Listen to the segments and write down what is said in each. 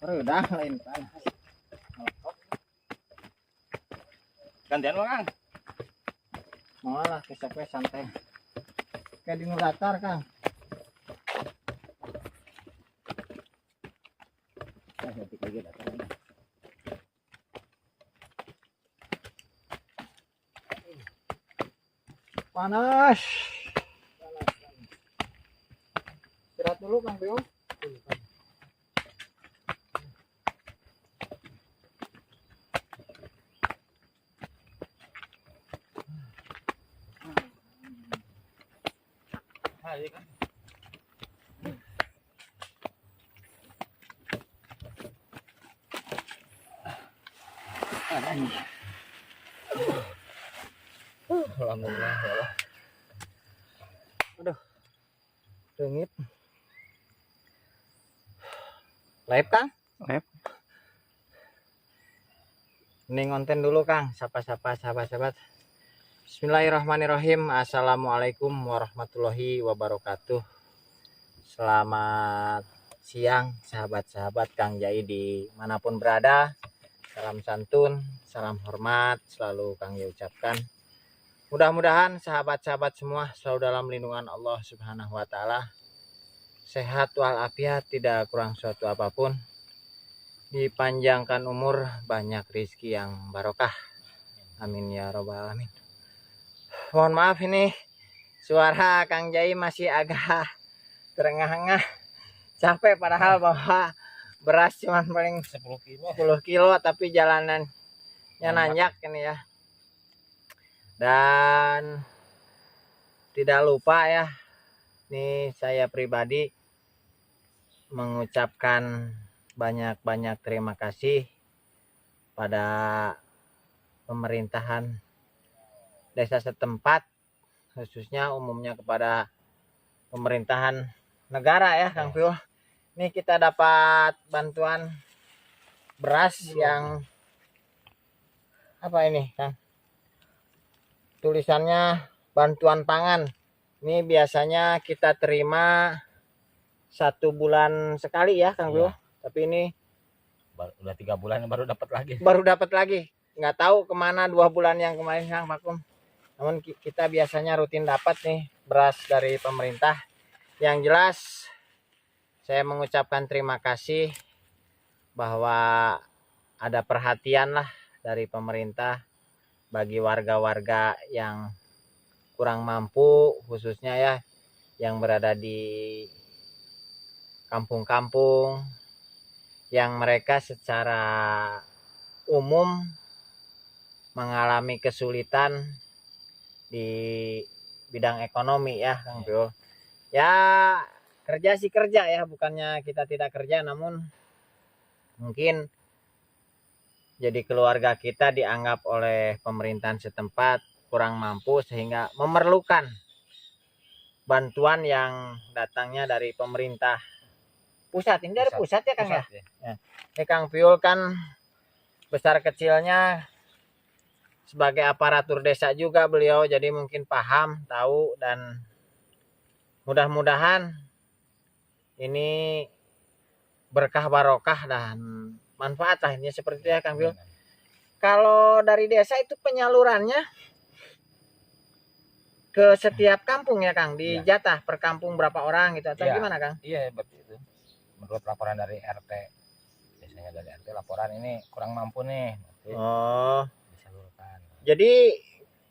udah lain kan. Gantian lo Kang. Malah kesek santai. Kayak di datar Kang. Panas. Istirahat dulu Kang Bio. Iya kan. Alhamdulillah ya Allah. Aduh. Dengit. Live Kang? Live. Ini konten dulu Kang, sapa-sapa sahabat-sahabat. Bismillahirrahmanirrahim. Assalamualaikum warahmatullahi wabarakatuh. Selamat siang sahabat-sahabat Kang Jai dimanapun berada. Salam santun, salam hormat selalu Kang Jai ucapkan. Mudah-mudahan sahabat-sahabat semua selalu dalam lindungan Allah Subhanahu wa taala. Sehat walafiat, tidak kurang suatu apapun. Dipanjangkan umur, banyak rizki yang barokah. Amin ya robbal alamin. Mohon maaf ini suara Kang Jai masih agak terengah-engah. Capek padahal bawa beras cuman paling 10 kilo tapi jalanannya nanjak ini ya. Dan tidak lupa ya, ini saya pribadi mengucapkan banyak-banyak terima kasih pada pemerintahan desa setempat, khususnya umumnya kepada pemerintahan negara ya Kang Pio. Ini kita dapat bantuan beras yang apa ini Kang? Tulisannya bantuan pangan. Ini biasanya kita terima 1 bulan sekali ya Kang Pio. Iya. Tapi ini Udah 3 bulan baru dapat lagi. Nggak tahu kemana 2 bulan yang kemarin Kang Vakum. Namun kita biasanya rutin dapat nih beras dari pemerintah. Yang jelas saya mengucapkan terima kasih bahwa ada perhatian lah dari pemerintah bagi warga-warga yang kurang mampu, khususnya ya yang berada di kampung-kampung yang mereka secara umum mengalami kesulitan di bidang ekonomi ya Kang Pio. Ya kerja sih kerja ya, bukannya kita tidak kerja, namun mungkin jadi keluarga kita dianggap oleh pemerintahan setempat kurang mampu sehingga memerlukan bantuan yang datangnya dari pemerintah pusat. Ini dari pusat ya Kang ya? Ya. Ini Kang Piul kan besar kecilnya sebagai aparatur desa juga beliau, jadi mungkin paham, tahu, dan mudah-mudahan ini berkah barokah dan manfaat lah ini seperti itu ya Kang Piul. Kalau dari desa itu penyalurannya ke setiap kampung ya Kang, dijatah per kampung berapa orang gitu atau gimana Kang? Iya seperti itu. Menurut laporan dari RT, biasanya dari RT laporan ini kurang mampu nih. Oh, Disalurkan. jadi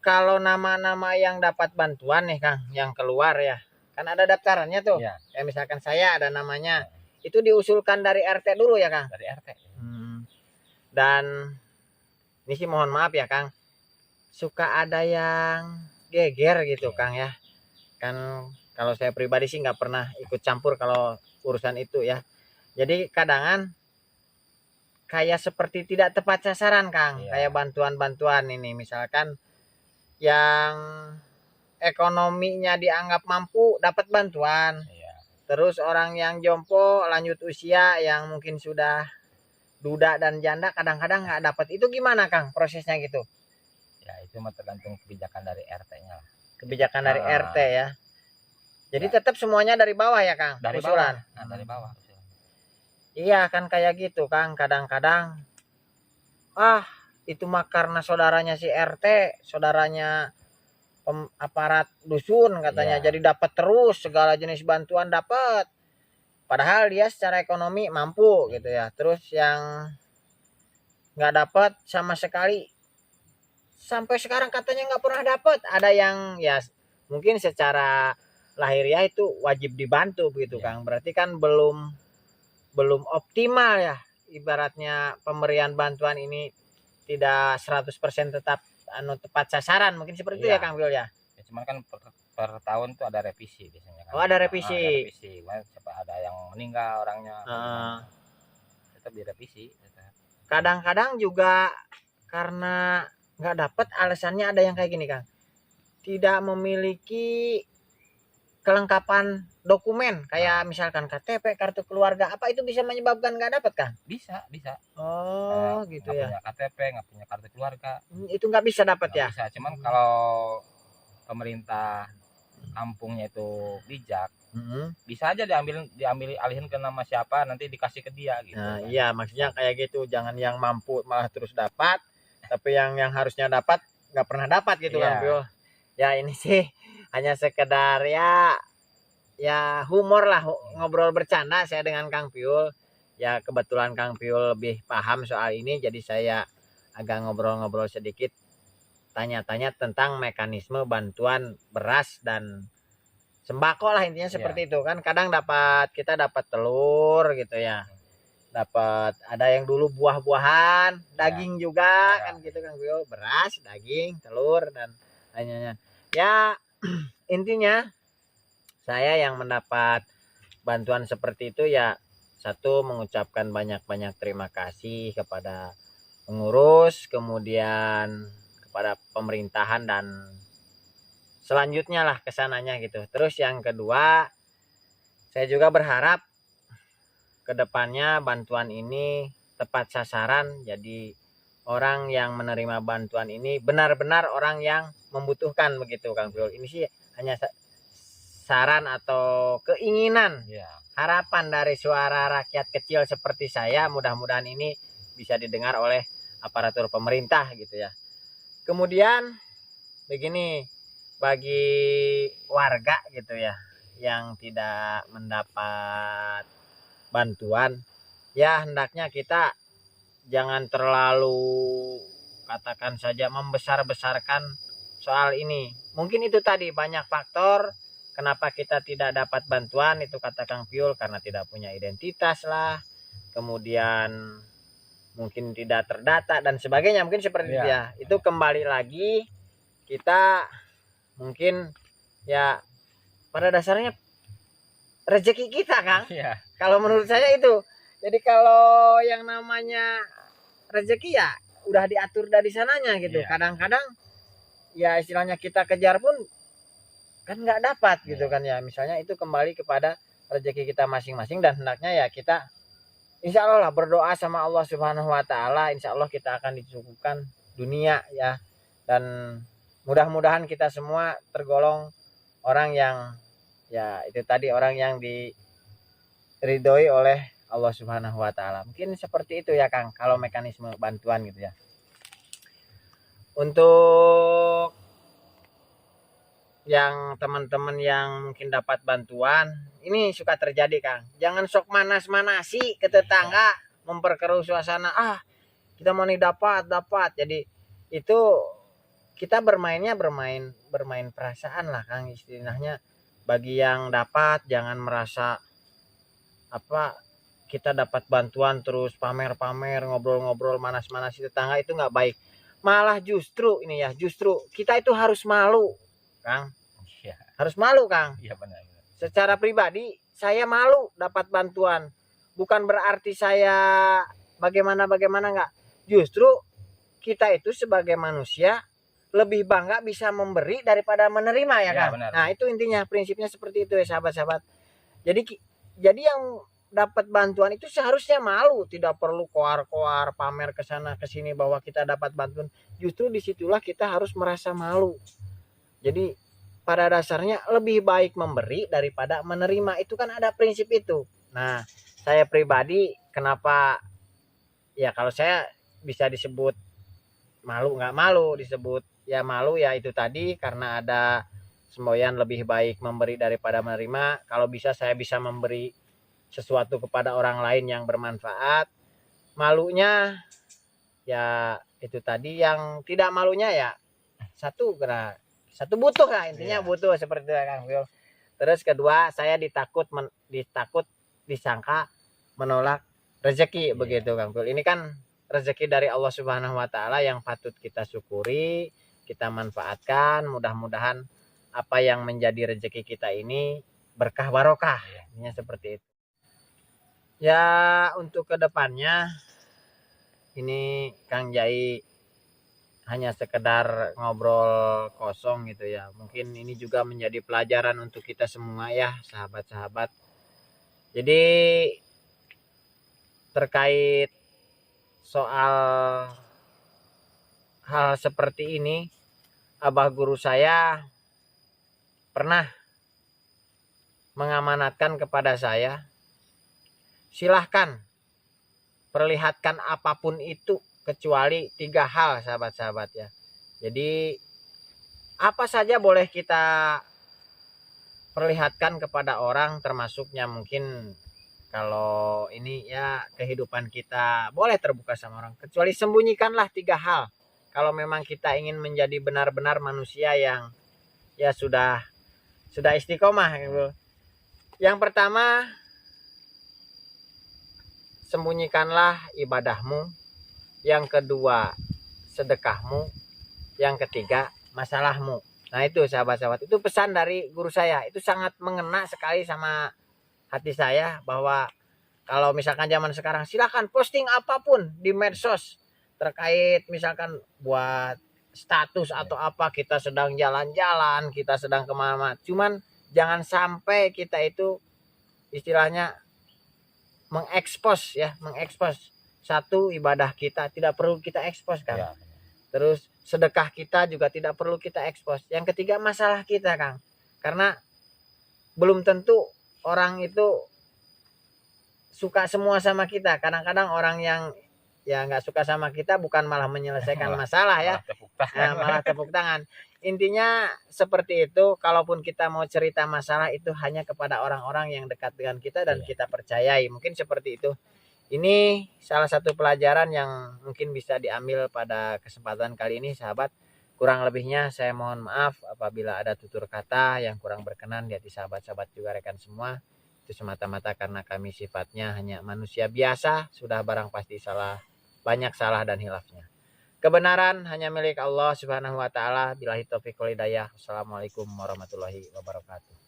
kalau nama-nama yang dapat bantuan nih Kang, yang keluar ya, kan ada daftarannya tuh. Iya. Kayak misalkan saya ada namanya, itu diusulkan dari RT dulu ya Kang? Dari RT. Dan ini sih mohon maaf ya Kang, suka ada yang geger gitu Kang ya. Kan kalau saya pribadi sih nggak pernah ikut campur kalau urusan itu ya. Jadi kadangan kayak seperti tidak tepat sasaran Kang. Kayak bantuan-bantuan ini misalkan yang ekonominya dianggap mampu dapat bantuan. Terus orang yang jompo lanjut usia yang mungkin sudah duda dan janda kadang-kadang nggak dapat. Itu gimana Kang prosesnya gitu? Ya itu mah tergantung kebijakan dari RT-nya. Kebijakan dari RT ya. Jadi tetap semuanya dari bawah ya Kang? Dari usulan. bawah. Nah, dari bawah. Iya kan kayak gitu Kang, kadang-kadang itu mah karena saudaranya si RT, saudaranya aparat dusun katanya, Iya, jadi dapat terus segala jenis bantuan dapat. Padahal dia secara ekonomi mampu gitu iya, ya. Terus yang nggak dapat sama sekali sampai sekarang katanya nggak pernah dapat. Ada yang ya mungkin secara lahiriah itu wajib dibantu begitu iya. Kang. Berarti kan belum belum optimal ya. Ibaratnya pemberian bantuan ini tidak 100% tetap tepat sasaran. Mungkin seperti itu Iya. ya Kang Wil ya. Ya, cuman kan per tahun tuh ada revisi biasanya kan. Oh ada Ada revisi. revisi. Kemarin siapa ada yang meninggal orangnya apa gimana. Eh, Tetap direvisi. Tetap. Kadang-kadang juga karena nggak dapat alasannya ada yang kayak gini Kang. Tidak memiliki kelengkapan dokumen Nah, kayak misalkan KTP, kartu keluarga, apa itu bisa menyebabkan nggak dapat Kang? bisa, bisa. Kayak Oh gitu nggak ya. punya KTP, nggak punya kartu keluarga, Itu nggak bisa dapat nggak ya. bisa. Cuman Hmm. kalau pemerintah kampungnya itu bijak, Hmm. bisa aja diambil diambil alihin ke nama siapa, nanti dikasih ke dia gitu Nah kan. iya maksudnya kayak gitu, jangan yang mampu malah terus dapat, tapi yang harusnya dapat nggak pernah dapat gitu Kang Iya, Pio. Ya ini sih hanya sekedar ya humor lah, ngobrol bercanda saya dengan Kang Piul. Ya kebetulan Kang Piul lebih paham soal ini, jadi saya agak ngobrol-ngobrol sedikit, tanya-tanya tentang mekanisme bantuan beras dan sembako lah, intinya iya, seperti itu kan. Kadang kita dapat telur gitu ya, dapat ada yang dulu buah-buahan, iya, daging juga iya, kan gitu Kang Piul, beras, daging, telur dan lainnya. Ya intinya saya yang mendapat bantuan seperti itu ya, satu mengucapkan banyak-banyak terima kasih kepada pengurus, kemudian kepada pemerintahan dan selanjutnya lah kesananya gitu. Terus yang kedua, saya juga berharap kedepannya bantuan ini tepat sasaran, jadi orang yang menerima bantuan ini benar-benar orang yang membutuhkan begitu Kang Piul. Ini sih hanya saran atau keinginan, iya. harapan dari suara rakyat kecil seperti saya. Mudah-mudahan ini bisa didengar oleh aparatur pemerintah gitu ya. Kemudian begini, bagi warga gitu ya yang tidak mendapat bantuan, ya hendaknya kita jangan terlalu, katakan saja, membesar-besarkan soal ini. Mungkin itu tadi banyak faktor kenapa kita tidak dapat bantuan, itu kata Kang Piul, karena tidak punya identitas lah, kemudian mungkin tidak terdata dan sebagainya, mungkin seperti itu Iya, ya. Itu kembali lagi kita mungkin ya pada dasarnya rezeki kita Kang. iya, Kalau menurut saya itu. Jadi kalau yang namanya rezeki ya udah diatur dari sananya gitu. iya, Kadang-kadang ya istilahnya kita kejar pun kan nggak dapat gitu iya. kan ya. Misalnya itu kembali kepada rezeki kita masing-masing, dan hendaknya ya kita insya Allah lah berdoa sama Allah Subhanahu Wa Taala. Insya Allah kita akan dicukupkan dunia ya, dan mudah-mudahan kita semua tergolong orang yang ya itu tadi, orang yang diridhoi oleh Allah Subhanahu Wa Taala. Mungkin seperti itu ya Kang kalau mekanisme bantuan gitu ya. Untuk yang teman-teman yang mungkin dapat bantuan, ini suka terjadi Kang, jangan sok manas-manasi ke tetangga, memperkeruh suasana, kita mau nih dapat, jadi itu kita bermainnya bermain bermain perasaan lah Kang, istilahnya. Bagi yang dapat jangan merasa apa, kita dapat bantuan terus pamer-pamer, ngobrol-ngobrol manas-manasi tetangga, itu nggak baik. Malah justru ini ya, justru kita itu harus malu Kang, Iya, harus malu Kang. iya benar. Secara pribadi saya malu dapat bantuan, bukan berarti saya bagaimana nggak. Justru kita itu sebagai manusia lebih bangga bisa memberi daripada menerima ya Iya Kang. benar. Nah itu intinya, prinsipnya seperti itu ya sahabat-sahabat. Jadi yang dapat bantuan itu seharusnya malu, tidak perlu koar-koar pamer ke sana ke sini bahwa kita dapat bantuan. Justru disitulah kita harus merasa malu. Jadi pada dasarnya lebih baik memberi daripada menerima, itu kan ada prinsip itu. Nah saya pribadi kenapa ya, kalau saya bisa disebut malu nggak malu, disebut ya malu ya itu tadi, karena ada semboyan lebih baik memberi daripada menerima. Kalau bisa saya bisa memberi sesuatu kepada orang lain yang bermanfaat. Malunya ya itu tadi, yang tidak malunya ya satu butuh lah, intinya butuh seperti itu Kang Phil. Terus kedua, saya ditakut disangka menolak rezeki begitu Kang Phil. Ini kan rezeki dari Allah Subhanahu wa taala yang patut kita syukuri, kita manfaatkan. Mudah-mudahan apa yang menjadi rezeki kita ini berkah barokah. Intinya seperti itu. Ya, untuk kedepannya ini Kang Jai hanya sekedar ngobrol kosong gitu ya. Mungkin ini juga menjadi pelajaran untuk kita semua ya, sahabat-sahabat. Jadi terkait soal hal seperti ini, abah guru saya pernah mengamanatkan kepada saya, silahkan perlihatkan apapun itu kecuali 3 hal sahabat-sahabat ya. Jadi apa saja boleh kita perlihatkan kepada orang, termasuknya mungkin kalau ini ya kehidupan kita boleh terbuka sama orang, kecuali sembunyikanlah 3 hal. Kalau memang kita ingin menjadi benar-benar manusia yang ya sudah istiqomah gitu. Yang pertama, sembunyikanlah ibadahmu. Yang kedua, sedekahmu. Yang ketiga, masalahmu. Nah itu sahabat-sahabat, itu pesan dari guru saya. Itu sangat mengena sekali sama hati saya, bahwa kalau misalkan zaman sekarang silakan posting apapun di medsos terkait misalkan buat status atau apa, kita sedang jalan-jalan, kita sedang kemana-mana. Cuman jangan sampai kita itu istilahnya mengekspos satu, ibadah kita tidak perlu kita ekspos kan. Ya. Terus sedekah kita juga tidak perlu kita ekspos. Yang ketiga, masalah kita Kang. Karena belum tentu orang itu suka semua sama kita. Kadang-kadang orang yang ya nggak suka sama kita bukan malah menyelesaikan masalah ya, malah tepuk tangan. Intinya seperti itu. Kalaupun kita mau cerita masalah, itu hanya kepada orang-orang yang dekat dengan kita dan kita percayai. Mungkin seperti itu. Ini salah satu pelajaran yang mungkin bisa diambil pada kesempatan kali ini sahabat. Kurang lebihnya saya mohon maaf apabila ada tutur kata yang kurang berkenan di hati sahabat-sahabat juga rekan semua. Itu semata-mata karena kami sifatnya hanya manusia biasa, sudah barang pasti banyak salah dan hilafnya. Kebenaran hanya milik Allah Subhanahu wa taala. Billahi taufiq wal hidayah. Wassalamualaikum warahmatullahi wabarakatuh.